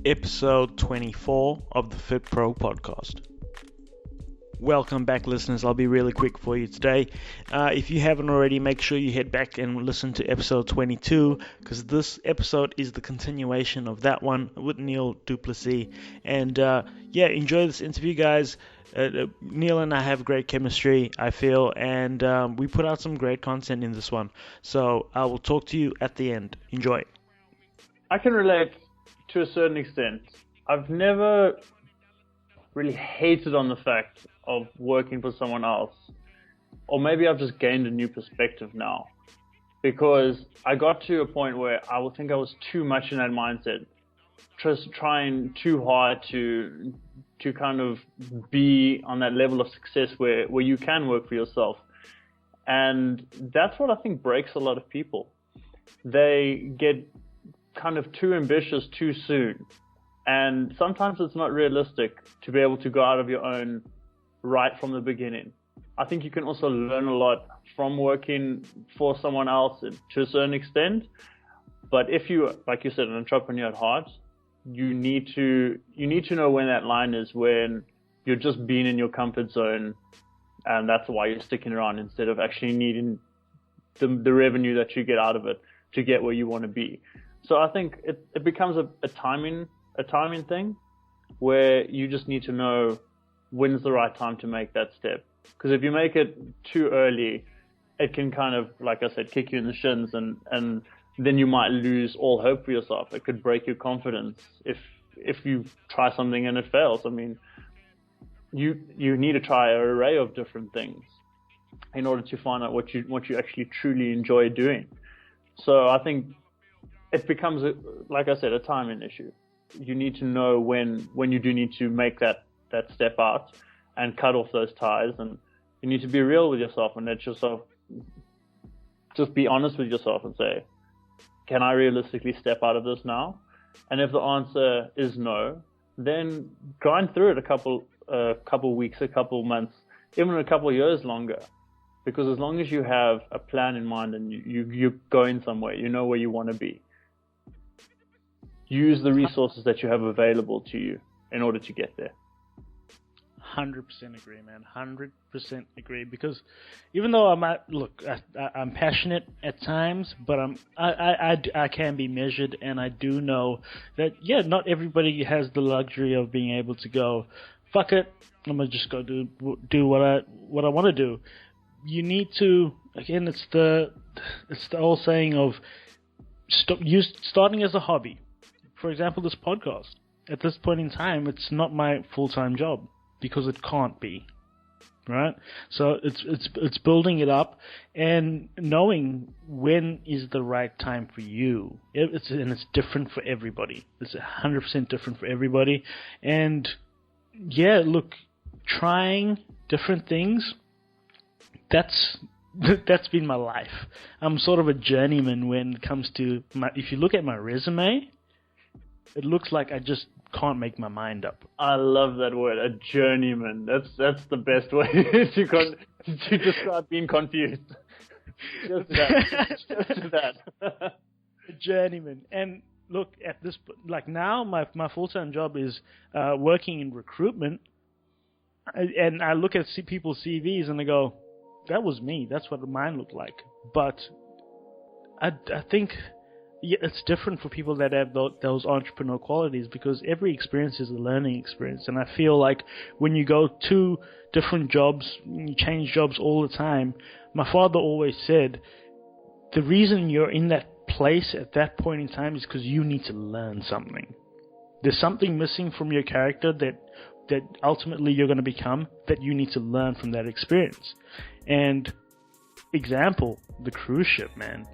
episode 24 of the Fit Pro podcast. Welcome back, listeners. I'll be really quick for you today. If you haven't already, make sure you head back and listen to episode 22, because this episode is the continuation of that one with Neil Duplessis. And enjoy this interview, guys. Neil and I have great chemistry, I feel, and we put out some great content in this one. So I will talk to you at the end. Enjoy. I can relate to a certain extent. I've never really hated on the fact of working for someone else, or maybe I've just gained a new perspective now, because I got to a point where I would think I was too much in that mindset, just trying too hard to kind of be on that level of success where you can work for yourself. And that's what I think breaks a lot of people. They get kind of too ambitious too soon. And sometimes it's not realistic to be able to go out of your own right from the beginning. I think you can also learn a lot from working for someone else to a certain extent. But if you, like you said, an entrepreneur at heart, you need to know when that line is, when you're just being in your comfort zone, and that's why you're sticking around instead of actually needing the revenue that you get out of it to get where you want to be. So I think it becomes a timing thing, where you just need to know when's the right time to make that step. Because if you make it too early, it can kind of, like I said, kick you in the shins, and then you might lose all hope for yourself. It could break your confidence if you try something and it fails. I mean, you need to try an array of different things in order to find out what you actually truly enjoy doing. So I think it becomes, like I said, a timing issue. You need to know when you do need to make that step out and cut off those ties, and you need to be real with yourself and let yourself just be honest with yourself and say, can I realistically step out of this now? And if the answer is no, then grind through it a couple weeks, a couple months, even a couple years longer. Because as long as you have a plan in mind and you're going somewhere, you know where you want to be, use the resources that you have available to you in order to get there. 100% agree, man. 100% agree. Because even though I'm passionate at times, but I can be measured, and I do know that not everybody has the luxury of being able to go, fuck it, I'm gonna just go do what I want to do. You need to, again, it's the old saying of starting as a hobby. For example, this podcast. At this point in time, it's not my full-time job, because it can't be, right? So it's building it up and knowing when is the right time for you. It's different for everybody. It's 100% different for everybody. And look, trying different things, that's been my life. I'm sort of a journeyman when it comes to if you look at my resume, it looks like I just can't make my mind up. I love that word, a journeyman. That's the best way to describe being confused. Just that. A journeyman. And look, at this, like now, my full-time job is working in recruitment, and I look at people's CVs and I go, that was me. That's what mine looked like. But I think it's different for people that have those entrepreneur qualities, because every experience is a learning experience. And I feel like when you go to different jobs, you change jobs all the time. My father always said, the reason you're in that place at that point in time is because you need to learn something. There's something missing from your character that ultimately you're going to become, that you need to learn from that experience. And example, the cruise ship, man.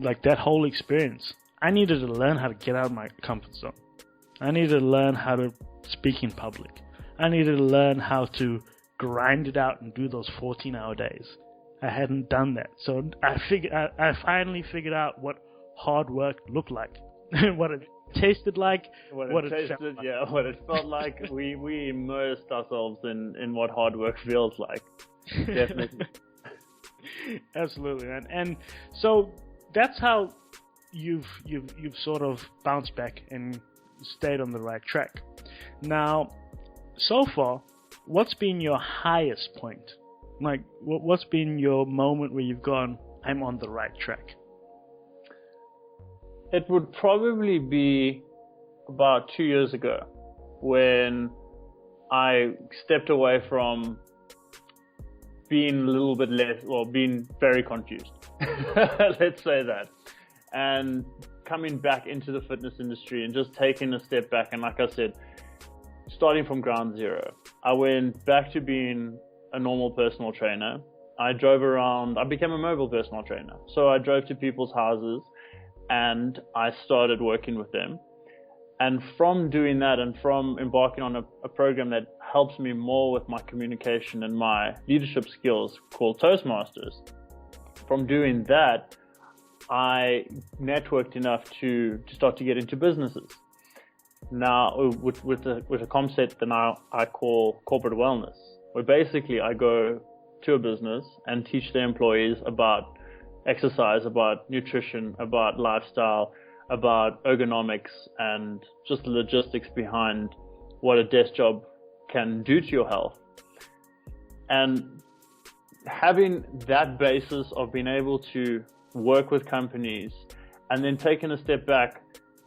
Like that whole experience, I needed to learn how to get out of my comfort zone. I needed to learn how to speak in public. I needed to learn how to grind it out and do those 14-hour days. I hadn't done that. So I finally figured out what hard work looked like, what it tasted like, what it felt like. We immersed ourselves in what hard work feels like. Definitely. Absolutely, man. And so that's how you've sort of bounced back and stayed on the right track. Now, so far, what's been your highest point? Like, what's been your moment where you've gone, I'm on the right track? It would probably be about 2 years ago when I stepped away from being a little bit less, or being very confused. Let's say that. And coming back into the fitness industry and just taking a step back. And like I said, starting from ground zero, I went back to being a normal personal trainer. I drove around, I became a mobile personal trainer. So I drove to people's houses and I started working with them. And from doing that and from embarking on a program that helps me more with my communication and my leadership skills called Toastmasters, from doing that, I networked enough to start to get into businesses. Now, with a concept that now I call corporate wellness, where basically I go to a business and teach their employees about exercise, about nutrition, about lifestyle, about ergonomics, and just the logistics behind what a desk job can do to your health. And having that basis of being able to work with companies and then taking a step back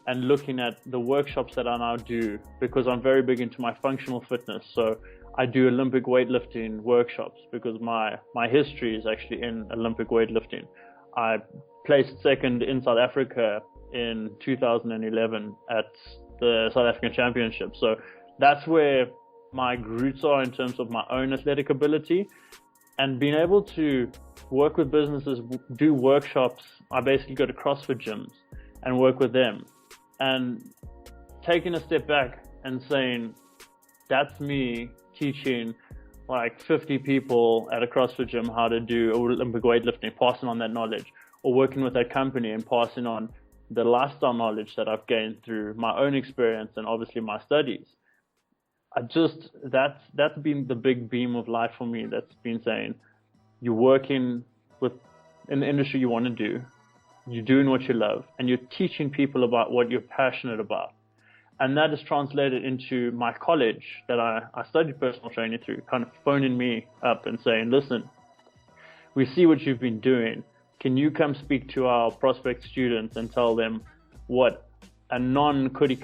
and looking at the workshops that I now do, because I'm very big into my functional fitness. So I do Olympic weightlifting workshops because my history is actually in Olympic weightlifting. I placed second in South Africa in 2011 at the South African Championship. So that's where my roots are in terms of my own athletic ability. And being able to work with businesses, do workshops, I basically go to CrossFit gyms and work with them. And taking a step back and saying, that's me teaching like 50 people at a CrossFit gym how to do Olympic weightlifting, passing on that knowledge, or working with that company and passing on the lifestyle knowledge that I've gained through my own experience and obviously my studies. That's been the big beam of light for me. That's been saying, you're working in the industry you want to do, you're doing what you love, and you're teaching people about what you're passionate about. And that is translated into my college that I studied personal training through, kind of phoning me up and saying, listen, we see what you've been doing. Can you come speak to our prospect students and tell them what a non-cookie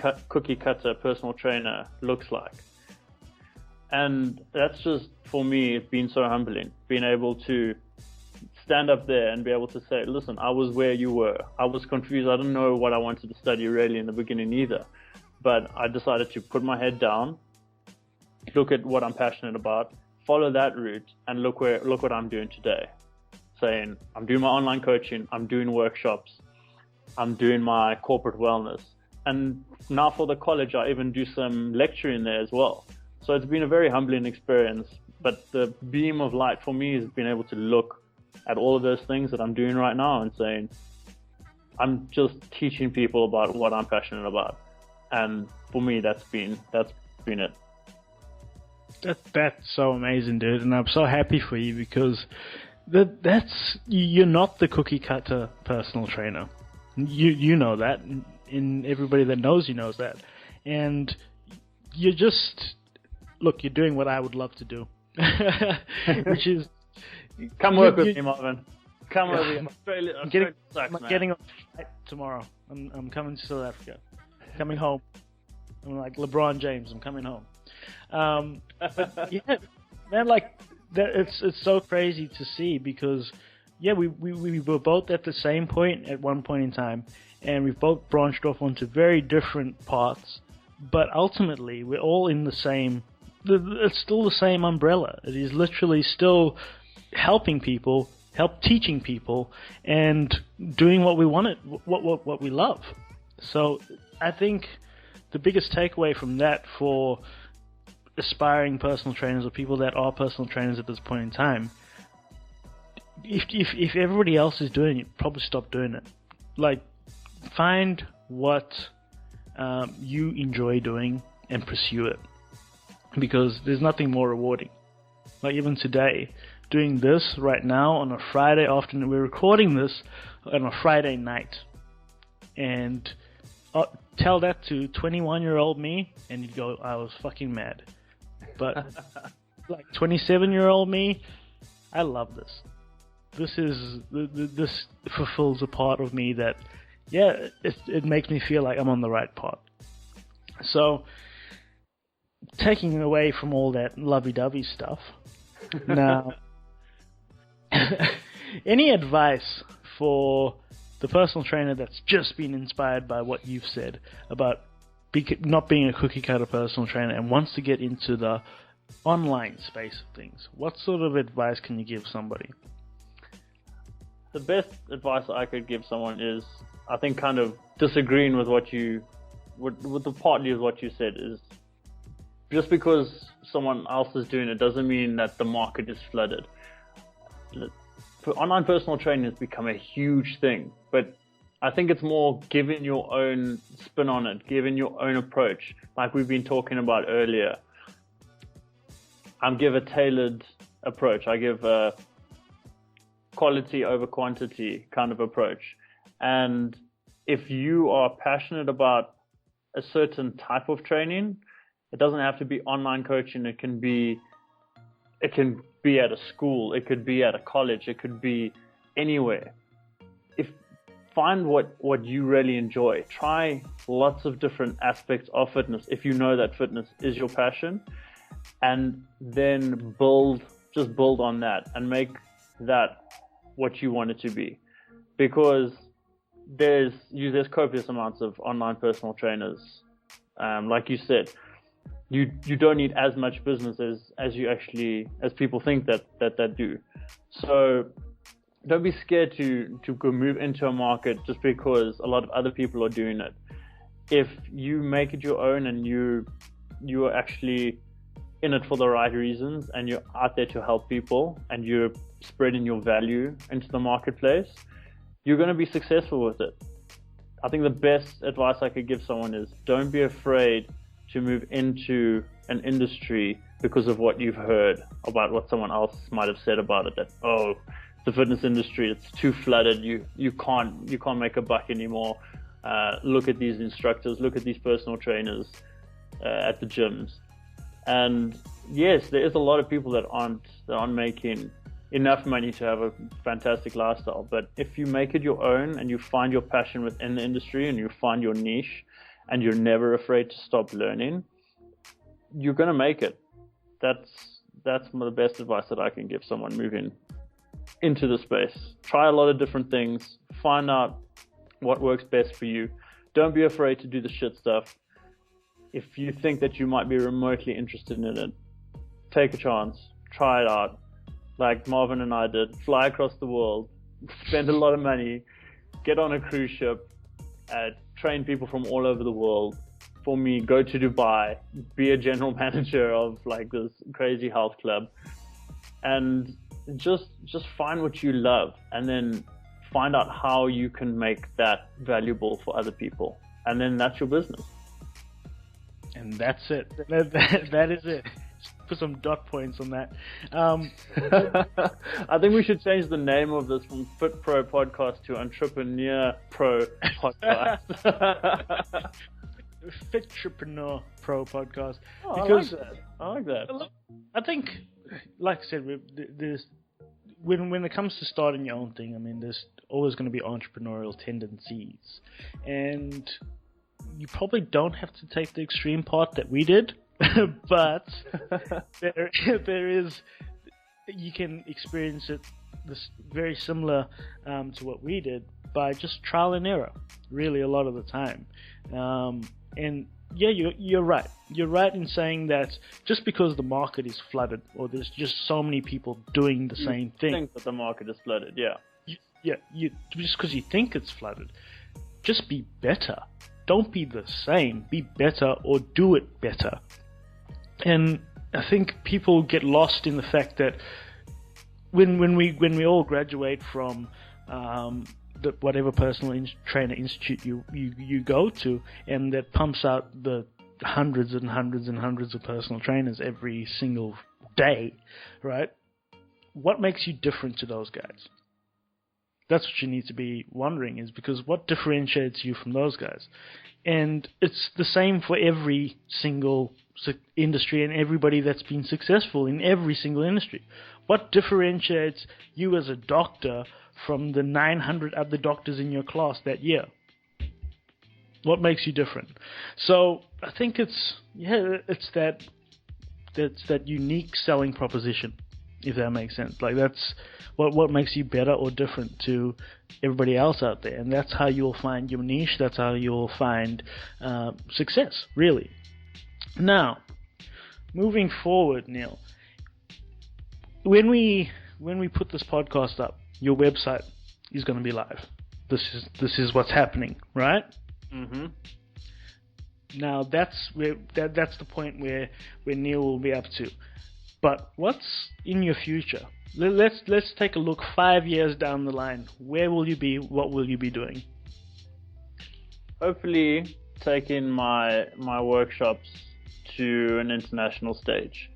cutter personal trainer looks like? And that's just, for me, it's been so humbling, being able to stand up there and be able to say, listen, I was where you were. I was confused. I didn't know what I wanted to study really in the beginning either. But I decided to put my head down, look at what I'm passionate about, follow that route, and look what I'm doing today. Saying, I'm doing my online coaching, I'm doing workshops, I'm doing my corporate wellness. And now for the college, I even do some lecturing there as well. So it's been a very humbling experience. But the beam of light for me has been able to look at all of those things that I'm doing right now and saying, I'm just teaching people about what I'm passionate about. And for me, that's been it. That's so amazing, dude. And I'm so happy for you because you're not the cookie cutter personal trainer. You know that, and everybody that knows you knows that. And you're just, look, you're doing what I would love to do, which is come work with me, Marvin. Come over here. I'm getting on a flight tomorrow. I'm coming to South Africa. Coming home. I'm like LeBron James. I'm coming home. But yeah, man, like that. It's so crazy to see because yeah, we were both at the same point at one point in time, and we've both branched off onto very different paths. But ultimately, we're all in the same. It's still the same umbrella. It is literally still helping people, teaching people, and doing what we wanted, what we love. So I think the biggest takeaway from that for aspiring personal trainers or people that are personal trainers at this point in time, if everybody else is doing it, probably stop doing it. Like, find what you enjoy doing and pursue it, because there's nothing more rewarding. Like even today, doing this right now on a Friday afternoon, we're recording this on a Friday night, and tell that to 21-year-old me, and you'd go, I was fucking mad. But like 27-year-old me, I love this. This fulfills a part of me that, yeah, it makes me feel like I'm on the right path. So, taking away from all that lovey-dovey stuff, now, any advice for the personal trainer that's just been inspired by what you've said about not being a cookie-cutter personal trainer and wants to get into the online space of things? What sort of advice can you give somebody? The best advice I could give someone is, I think, kind of disagreeing with with the partly of what you said, is just because someone else is doing it doesn't mean that the market is flooded. Online personal training has become a huge thing, but I think it's more giving your own spin on it, giving your own approach, like we've been talking about earlier. I give a tailored approach. I give a quality over quantity kind of approach. And if you are passionate about a certain type of training, it doesn't have to be online coaching. It can be at a school, it could be at a college, it could be anywhere. Find what you really enjoy. Try lots of different aspects of fitness if you know that fitness is your passion, and then build on that and make that what you want it to be. Because there's copious amounts of online personal trainers. Like you said, you don't need as much business as people think that do. So don't be scared to go move into a market just because a lot of other people are doing it. If you make it your own and you are actually in it for the right reasons and you're out there to help people and you're spreading your value into the marketplace, you're going to be successful with it. I think the best advice I could give someone is, don't be afraid to move into an industry because of what you've heard about what someone else might have said about it, that, oh, the fitness industry, it's too flooded, you can't make a buck anymore. Look at these instructors, look at these personal trainers at the gyms. And yes, there is a lot of people that aren't making enough money to have a fantastic lifestyle. But if you make it your own and you find your passion within the industry and you find your niche and you're never afraid to stop learning, you're going to make it. That's the best advice that I can give someone moving into the space. Try a lot of different things, find out what works best for you. Don't be afraid to do the shit stuff. If you think that you might be remotely interested in it, take a chance, try it out. Like Marvin and I did, fly across the world, spend a lot of money, get on a cruise ship, train people from all over the world. For me, go to Dubai, be a general manager of like this crazy health club, and just find what you love, and then find out how you can make that valuable for other people, and then that's your business. And that's it. That is it. Put some dot points on that. I think we should change the name of this from Fit Pro Podcast to Entrepreneur Pro Podcast. Fitrepreneur Pro Podcast. Oh, because I like that. I think, like I said, there's when it comes to starting your own thing, I mean, there's always going to be entrepreneurial tendencies, and you probably don't have to take the extreme part that we did, but there is, you can experience it this very similar to what we did by just trial and error, really, a lot of the time. And yeah, you're right. You're right in saying that just because the market is flooded, or there's just so many people doing the same thing. Think that the market is flooded, yeah. Just because you think it's flooded, just be better. Don't be the same. Be better, or do it better. And I think people get lost in the fact that when we all graduate from whatever personal trainer institute you go to, and that pumps out the hundreds and hundreds and hundreds of personal trainers every single day, right? What makes you different to those guys? That's what you need to be wondering, is because what differentiates you from those guys? And it's the same for every single industry and everybody that's been successful in every single industry. What differentiates you as a doctor from the 900 other doctors in your class that year? What makes you different? So I think it's that unique selling proposition, if that makes sense. Like, that's what makes you better or different to everybody else out there, and that's how you'll find your niche. That's how you'll find success, really. Now, moving forward, Neil, when we put this podcast up, your website is going to be live. This is what's happening, right? Mm-hmm. Now that's the point where Neil will be up to. But what's in your future? Let's take a look 5 years down the line. Where will you be? What will you be doing? Hopefully, taking my workshops to an international stage.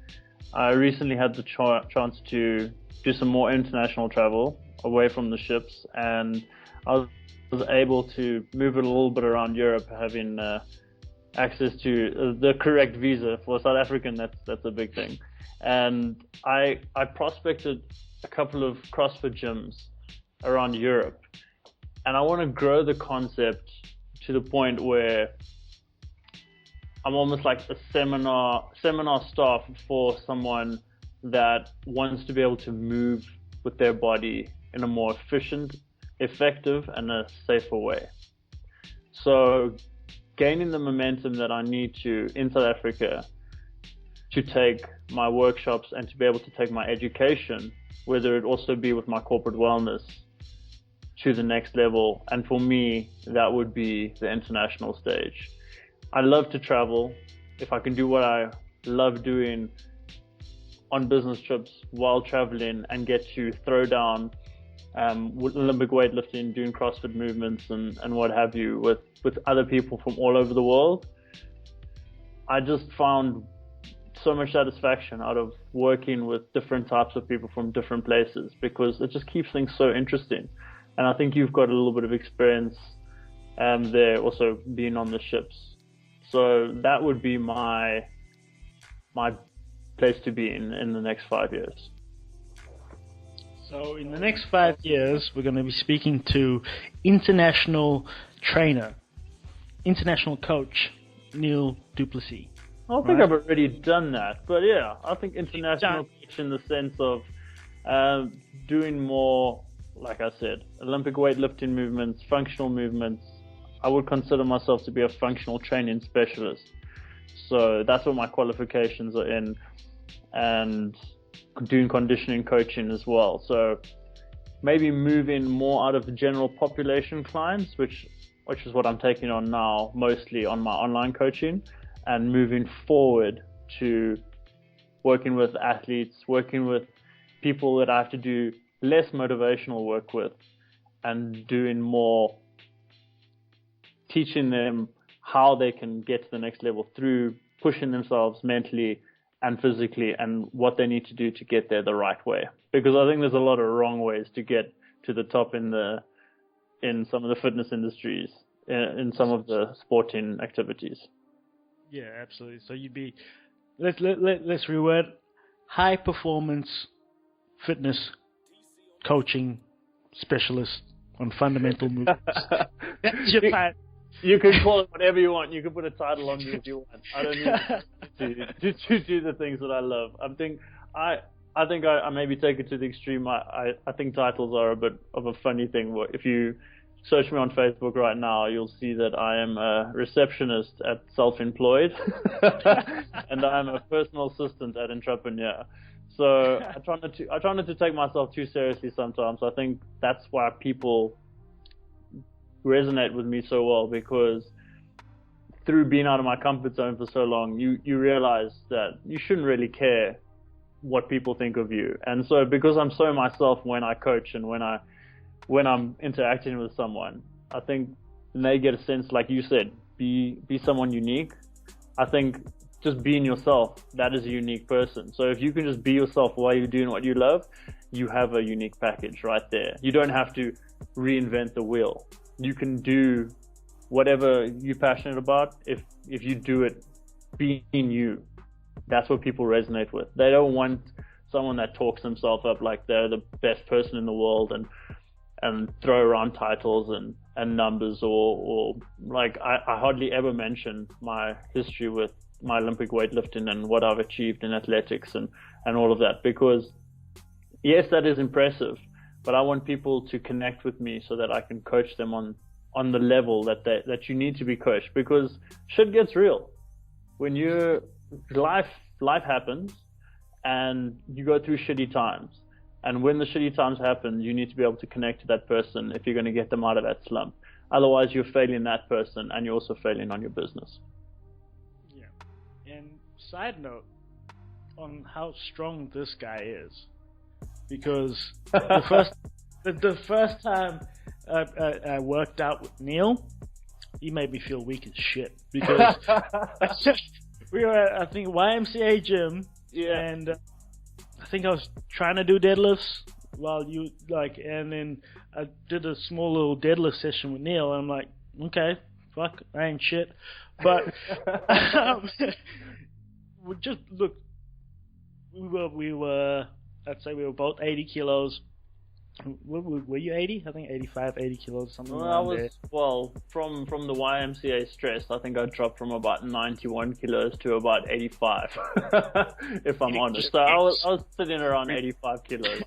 I recently had the chance to do some more international travel away from the ships, and I was able to move it a little bit around Europe, having access to the correct visa. For South African, that's a big thing. And I prospected a couple of CrossFit gyms around Europe, and I want to grow the concept to the point where I'm almost like a seminar staff for someone that wants to be able to move with their body in a more efficient, effective, and a safer way. So gaining the momentum that I need to in South Africa to take my workshops and to be able to take my education, whether it also be with my corporate wellness, to the next level. And for me, that would be the international stage. I love to travel. If I can do what I love doing on business trips while traveling and get to throw down Olympic weightlifting, doing CrossFit movements and what have you with other people from all over the world, I just found so much satisfaction out of working with different types of people from different places, because it just keeps things so interesting. And I think you've got a little bit of experience there, also being on the ships. So that would be my place to be in the next 5 years. So in the next 5 years, we're going to be speaking to international trainer, international coach, Neil Duplessis. I think I've already done that, but yeah, I think international coach in the sense of doing more, like I said, Olympic weightlifting movements, functional movements. I would consider myself to be a functional training specialist. So that's what my qualifications are in, and doing conditioning coaching as well. So maybe moving more out of the general population clients, which is what I'm taking on now, mostly on my online coaching, and moving forward to working with athletes, working with people that I have to do less motivational work with, and doing more teaching them how they can get to the next level through pushing themselves mentally and physically, and what they need to do to get there the right way. Because I think there's a lot of wrong ways to get to the top in some of the fitness industries, in some of the sporting activities. Yeah, absolutely. So you'd be, let's reword, high performance fitness coaching specialist on fundamental movements. That's your plan. You can call it whatever you want. You can put a title on me if you want. I don't need to do the things that I love. I think I maybe take it to the extreme. I think titles are a bit of a funny thing. If you search me on Facebook right now, you'll see that I am a receptionist at Self-Employed, and I am a personal assistant at Entrepreneur. So I try not to take myself too seriously sometimes. I think that's why people resonate with me so well, because through being out of my comfort zone for so long, you realize that you shouldn't really care what people think of you. And so because I'm so myself when I coach and when I'm interacting with someone, I think they get a sense, like you said, be someone unique. I think just being yourself, that is a unique person. So if you can just be yourself while you're doing what you love, you have a unique package right there. You don't have to reinvent the wheel. You can do whatever you're passionate about if you do it being you. That's what people resonate with. They don't want someone that talks themselves up like they're the best person in the world and throw around titles and numbers or like I hardly ever mention my history with my Olympic weightlifting and what I've achieved in athletics and all of that, because yes, that is impressive, but I want people to connect with me so that I can coach them on the level that you need to be coached, because shit gets real. When life happens and you go through shitty times, and when the shitty times happen, you need to be able to connect to that person if you're going to get them out of that slump. Otherwise, you're failing that person and you're also failing on your business. Yeah. And side note on how strong this guy is, because the first time I worked out with Neil, he made me feel weak as shit, because we were at, I think, YMCA gym, and I think I was trying to do deadlifts while you and then I did a small little deadlift session with Neil, and I'm like, okay, fuck, I ain't shit, but we just look, we were I'd say we were both 80 kilos. Were you 80? I think 85, 80 kilos, something like that. Well, from the YMCA stress, I think I dropped from about 91 kilos to about 85, if I'm honest. So I was sitting around 85 kilos.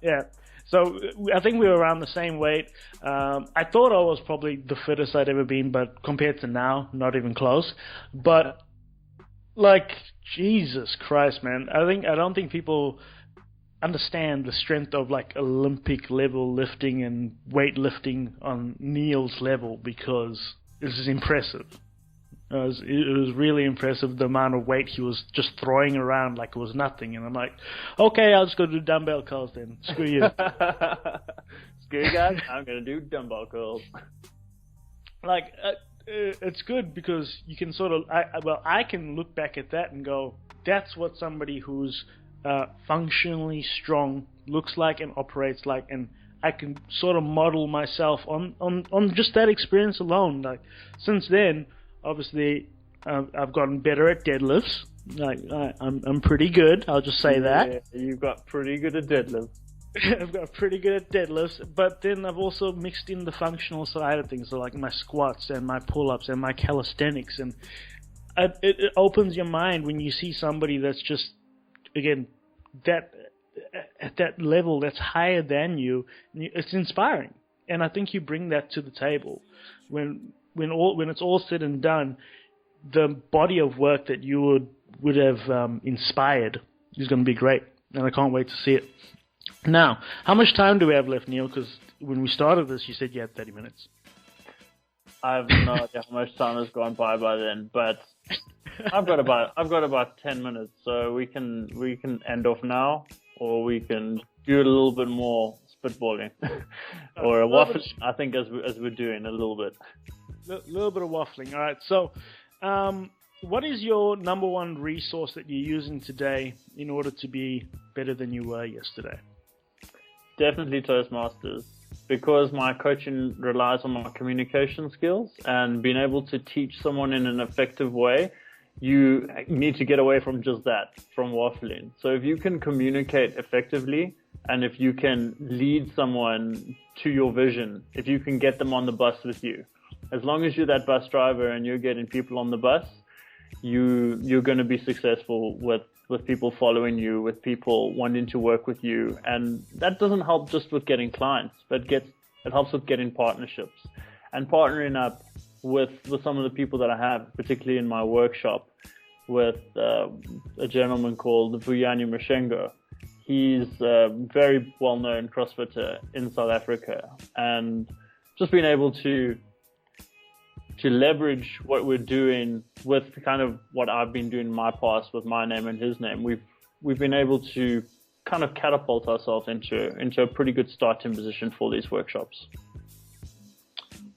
Yeah. So I think we were around the same weight. I thought I was probably the fittest I'd ever been, but compared to now, not even close. But like, Jesus Christ, man. I don't think people understand the strength of like Olympic level lifting and weightlifting on Neil's level, because this is impressive. It was really impressive, the amount of weight he was just throwing around like it was nothing. And I'm like, okay, I'll just go do dumbbell curls then. Screw you. Screw you guys, I'm going to do dumbbell curls. Like, it's good because you can sort of, I can look back at that and go, that's what somebody who's functionally strong looks like and operates like, and I can sort of model myself on just that experience alone. Like, since then, obviously, I've gotten better at deadlifts. Like, I'm pretty good. I'll just say that. You've got pretty good at deadlifts. I've got pretty good at deadlifts, but then I've also mixed in the functional side of things, so like my squats and my pull-ups and my calisthenics, and it opens your mind when you see somebody that's just, again, that at that level that's higher than you. It's inspiring, and I think you bring that to the table. When it's all said and done, the body of work that you would have inspired is going to be great, and I can't wait to see it. Now, how much time do we have left, Neil? Because when we started this, you said you had 30 minutes. I have no idea how much time has gone by then, but I've got about 10 minutes, so we can end off now, or we can do a little bit more spitballing, or a waffling. I think as we're doing a little bit. A little bit of waffling. All right. So, what is your number one resource that you're using today in order to be better than you were yesterday? Definitely Toastmasters, because my coaching relies on my communication skills, and being able to teach someone in an effective way, you need to get away from just that, from waffling. So if you can communicate effectively, and if you can lead someone to your vision, if you can get them on the bus with you, as long as you're that bus driver and you're getting people on the bus, you're going to be successful with people following you, with people wanting to work with you. And that doesn't help just with getting clients, but it helps with getting partnerships and partnering up with some of the people that I have, particularly in my workshop, with a gentleman called Vuyani Mashengo. He's a very well-known CrossFitter in South Africa, and just being able to leverage what we're doing with kind of what I've been doing in my past with my name and his name, we've been able to kind of catapult ourselves into a pretty good starting position for these workshops.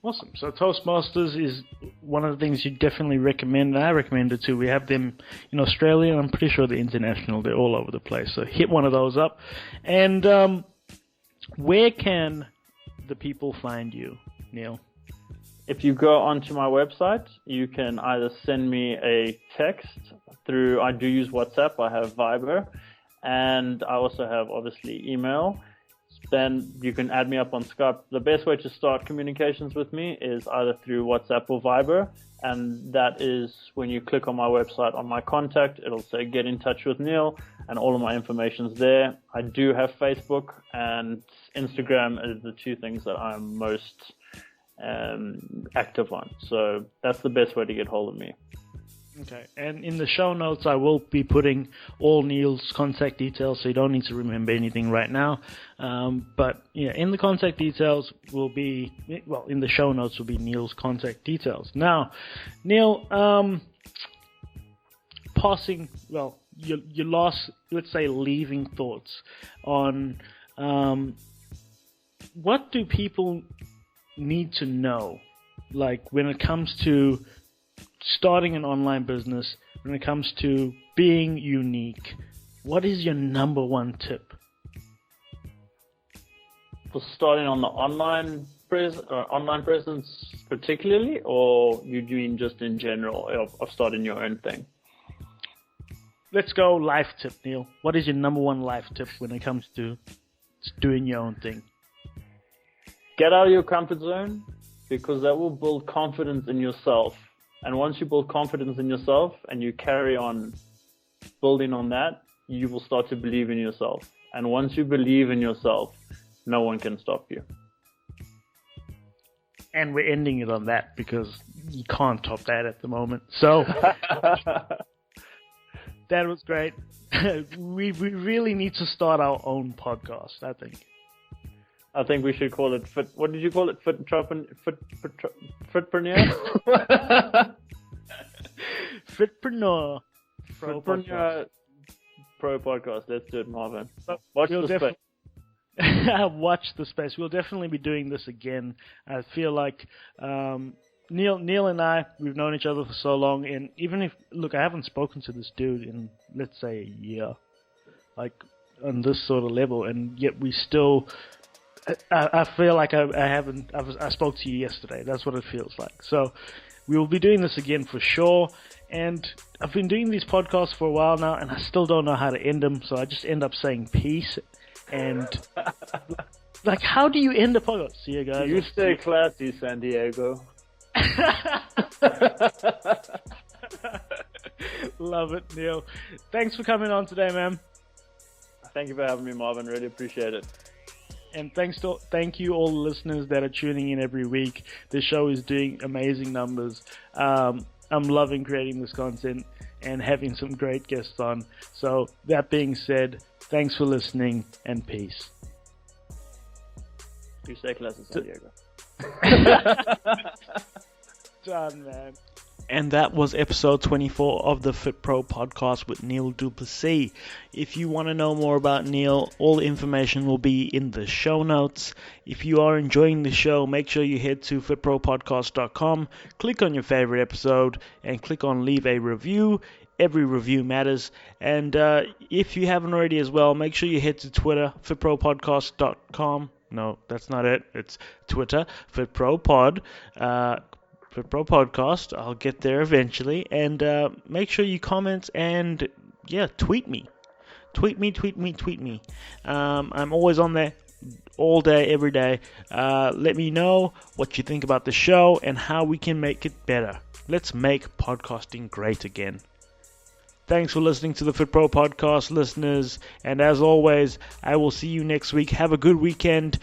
Awesome. So Toastmasters is one of the things you definitely recommend, and I recommend it too. We have them in Australia, and I'm pretty sure they're international. They're all over the place. So hit one of those up. And where can the people find you, Neil? If you go onto my website, you can either send me a text through, I do use WhatsApp, I have Viber, and I also have obviously email. Then you can add me up on Skype. The best way to start communications with me is either through WhatsApp or Viber, and that is when you click on my website on my contact, it'll say get in touch with Neil, and all of my information's there. I do have Facebook, and Instagram is the two things that I'm most active on. So that's the best way to get hold of me. Okay, and in the show notes, I will be putting all Neil's contact details, so you don't need to remember anything right now. But yeah, in the contact details will be, well, in the show notes will be Neil's contact details. Now, Neil, passing, well, your last, let's say, leaving thoughts on what do people need to know, like when it comes to starting an online business, when it comes to being unique, what is your number one tip? For starting on the online presence particularly, or you doing just in general of starting your own thing? Let's go life tip, Neil. What is your number one life tip when it comes to doing your own thing? Get out of your comfort zone, because that will build confidence in yourself. And once you build confidence in yourself and you carry on building on that, you will start to believe in yourself. And once you believe in yourself, no one can stop you. And we're ending it on that because you can't top that at the moment. So that was great. We really need to start our own podcast, I think. I think we should call it fit. What did you call it? Fitpreneur? Fitpreneur. Fitpreneur Pro Podcast. Let's do it, Marvin. Watch the space. Watch the space. We'll definitely be doing this again. I feel like Neil and I, we've known each other for so long, and even if, look, I haven't spoken to this dude in, let's say, a year, like on this sort of level, and yet we still. I feel like I spoke to you yesterday. That's what it feels like. So we will be doing this again for sure. And I've been doing these podcasts for a while now, and I still don't know how to end them. So I just end up saying peace. And like, how do you end a podcast? See you guys. You stay classy, San Diego. Love it, Neil. Thanks for coming on today, man. Thank you for having me, Marvin. Really appreciate it. And thank you all the listeners that are tuning in every week. The show is doing amazing numbers. I'm loving creating this content and having some great guests on. So that being said, thanks for listening and peace. You stay classy, San Diego. Done, man. And that was episode 24 of the Fit Pro podcast with Neil Duplessis. If you want to know more about Neil, all the information will be in the show notes. If you are enjoying the show, make sure you head to fitpropodcast.com, click on your favorite episode, and click on leave a review. Every review matters. And if you haven't already as well, make sure you head to Twitter, fitpropodcast.com. No, that's not it. It's Twitter, fitpropod. Pro Podcast. I'll get there eventually. And make sure you comment and, tweet me. Tweet me. I'm always on there all day, every day. Let me know what you think about the show and how we can make it better. Let's make podcasting great again. Thanks for listening to the Fit Pro Podcast, listeners. And as always, I will see you next week. Have a good weekend.